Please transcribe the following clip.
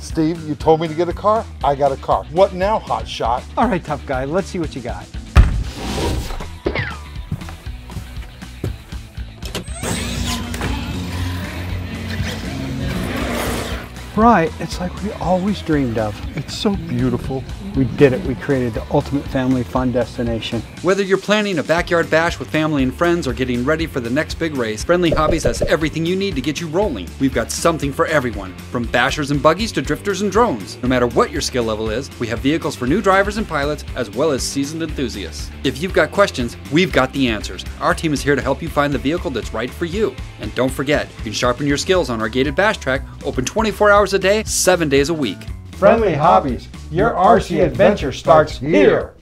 Steve, you told me to get a car. I got a car. What now, hot shot? All right, tough guy, let's see what you got. Right, it's like we always dreamed of. It's so beautiful. We did it. We created the ultimate family fun destination. Whether you're planning a backyard bash with family and friends or getting ready for the next big race, Friendly Hobbies has everything you need to get you rolling. We've got something for everyone, from bashers and buggies to drifters and drones. No matter what your skill level is, we have vehicles for new drivers and pilots, as well as seasoned enthusiasts. If you've got questions, we've got the answers. Our team is here to help you find the vehicle that's right for you. And don't forget, you can sharpen your skills on our gated bash track, open 24 hours a day, 7 days a week. Friendly Hobbies, your RC adventure starts here.